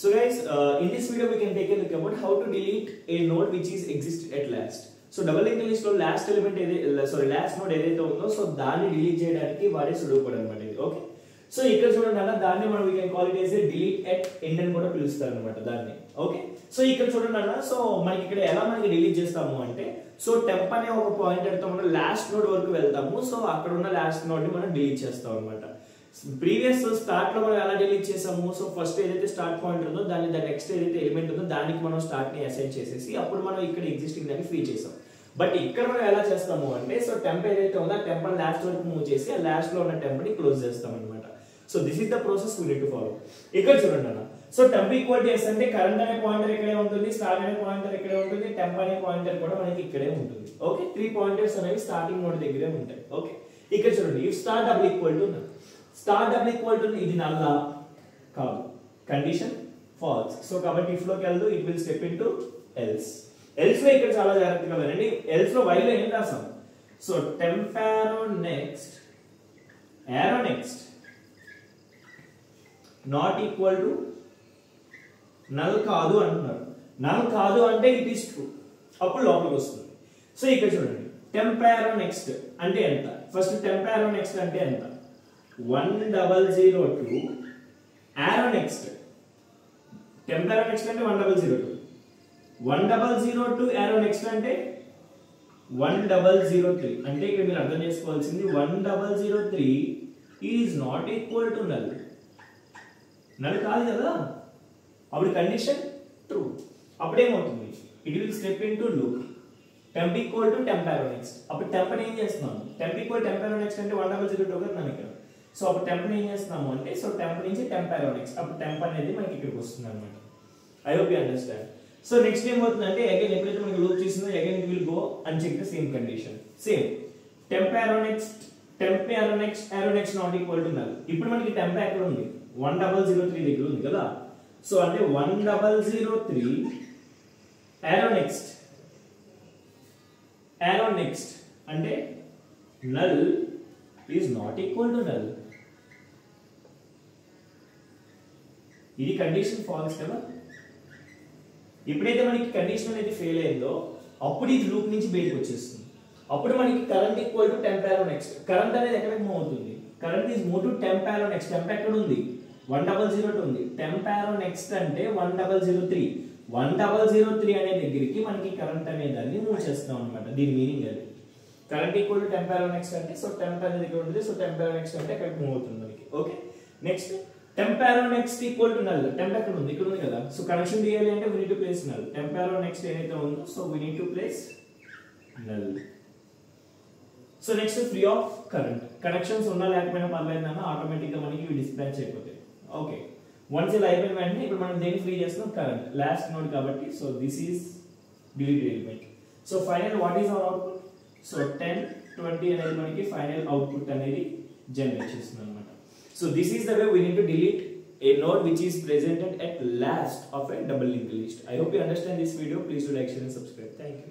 So guys, in this video we can take a look about how to delete a node which is existed at last. So double linked list లో last element last node ఏదైతే ఉందో so దాన్ని delete చేయడానికి వాడే sudo code అన్నమాట ఇది. Okay, so ఇక్కడ చూడండి అన్న, దాన్ని మనం we can call it as a delete at end అని కూడా పిలుస్తారు అన్నమాట దాన్ని. ఓకే, సో ఇక్కడ చూడండి అన్న, సో మనకి ఇక్కడ ఎలా మనకి డిలీట్ చేస్తాము అంటే, సో టెంప్ అనే ఒక పాయింటర్ తో మనం లాస్ట్ నోడ్ వరకు వెళ్తాము. సో అక్కడ ఉన్న లాస్ట్ నోడ్ ని మనం డిలీట్ చేస్తాం అన్నమాట. ప్రీవియస్ స్టార్ట్ లో మనం ఎలా డిలీట్ చేసాము, సో ఫస్ట్ ఏదైతే స్టార్ట్ పాయింట్ ఉందో దాని నెక్స్ట్ ఏదైతే ఎలిమెంట్ ఉందో దానికి మనం స్టార్ట్ ని అసైన్ చేసేసి అప్పుడు మనం ఇక్కడ ఎగ్జిస్టింగ్ దాన్ని ఫ్రీ చేసాం. బట్ ఇక్కడ మనం ఎలా చేస్తాము అంటే, సో టెంప్ ఏదైతే ఉందో ఆ టెంప్ లాస్ట్ వరకు మూవ్ చేసి ఆ లాస్ట్ లో ఉన్న టెంప్ ని క్లోజ్ చేస్తాం అనమాట. So this is the process we need to follow. ఇక్కడ చూడండి అన్న, so temp equal to S అంటే కరెంట్ అనే పాయింటర్ ఇక్కడే ఉంటుంది, స్టార్ట్ అనే పాయింటర్ ఇక్కడే ఉంటుంది, టెంప్ అనే పాయింటర్ కూడా మనకి ఇక్కడే ఉంటుంది. ఓకే, 3 పాయింటర్స్ అనేవి స్టార్టింగ్ నోడ్ దగ్గరే ఉంటాయి. ఓకే, ఇక్కడ చూడండి, if start double equal to null, start double equal to ఇది నల్లా కాదు, కండిషన్ ఫాల్స్. సో కాబట్టి ఇఫ్ లోకి వెళ్తూ it will step into else. Else లో ఇక్కడ చాలా జాగ్రత్తగా వినండి, ఎల్స్ లో వైలో ఏం రాసాం, so temp arrow next not equal to null కాదు అంటున్నారు. నల్ కాదు అంటే ఇట్ ఈస్ ట్రూ, అప్పుడు లోపలికి వస్తుంది. సో ఇక్కడ చూడండి, టెంప్ యారో నెక్స్ట్ అంటే ఎంత, ఫస్ట్ టెంప్ యారో నెక్స్ట్ అంటే ఎంత, 1002 arrow next, temp arrow next అంటే 1002, 1002 యారో నెక్స్ట్ అంటే 1003. అంటే ఇక్కడ మీరు అర్థం చేసుకోవాల్సింది 1003 is not equal to null. Null కాదు కదా, అప్పుడు కండిషన్ ట్రూ. అప్పుడు ఏమవుతుంది, it will step in to loop temp equal to temp arrow next. అప్పుడు టెంప్ ఏం చేస్తున్నాము, temp equal temp arrow next అంటే 1002 కదా ఇక్కడ. సో అప్పుడు టెంప్ ఏం చేస్తున్నాము అంటే, సో టెంప్ నుంచి టెంప్ యారో నెక్స్ట్, అప్పుడు టెంప్ అనేది మనకి ఇక్కడికి వస్తుంది అనమాట. I hope you understand. So next ఏమవుతుందంటే, అగైన్ ఎప్పుడైతే మనకి లూప్ చేసిందో again it will go and check the same condition. Same temp arrow next not equal to null. ఇప్పుడు మనకి టెంప్ ఎక్కడ ఉంది, 1003 దగ్గర ఉంది కదా. సో అంటే 1003 యారో నెక్స్ట్ అంటే null is not equal to null. ఇది కండిషన్ ఫాల్స్ కదా. ఎప్పుడైతే మనకి కండిషన్ అనేది ఫెయిల్ అయిందో అప్పుడు ఇది లూప్ నుంచి బయటకు వచ్చేస్తుంది. అప్పుడు మనకి current equal to temp arrow next. Current అనేది ఎక్కడికి మూవ్ అవుతుంది, current is move to temp arrow next. Temp ఎక్కడ ఉంది, 1002 ఉంది. టెంప్ యారో నెక్స్ట్ అంటే 1003. 1003 అనే దగ్గరికి మనకి కరెంట్ అనే దాన్ని మూవ్ చేస్తాం అనమాట. దీని మీనింగ్ అది. Current equal to temp arrow next అంటే, సో టెంప్ అనేది ఇక్కడ ఉంటుంది, సో టెంప్ యారో నెక్స్ట్ అంటే అక్కడికి మూవ్ అవుతుంది మనకి. Okay, next temp arrow next equal to null. Temp ఎక్కడ ఉంది, ఇక్కడ ఉంది కదా. సో కనెక్షన్ తీయాలి అంటే we need to place null. Temp arrow next ఏదైతే ఉందో so we need to place null. So next free of current. Connections ఉన్నా లేకపోయినా పర్లేదన్నా ఆటోమేటిక్ గా మనకి డిస్పాచ్ అయిపోతాయి. ఓకే, వన్స్ ఇలా అయిపోయిన వెంటనే ఇప్పుడు మనం దేన్ని ఫ్రీ చేస్తున్నాం, కరెంట్ లాస్ట్ నోడ్ కాబట్టి. So this is delete element. So final what is our output, so 10 20 అనేది మనకి ఫైనల్ అవుట్పుట్ అనేది జనరేట్ చేస్తుంది అనమాట. So this is the way we need to delete a node which is presented at last of a double linked list. I hope you understand this video. Please do like, share and subscribe. Thank you.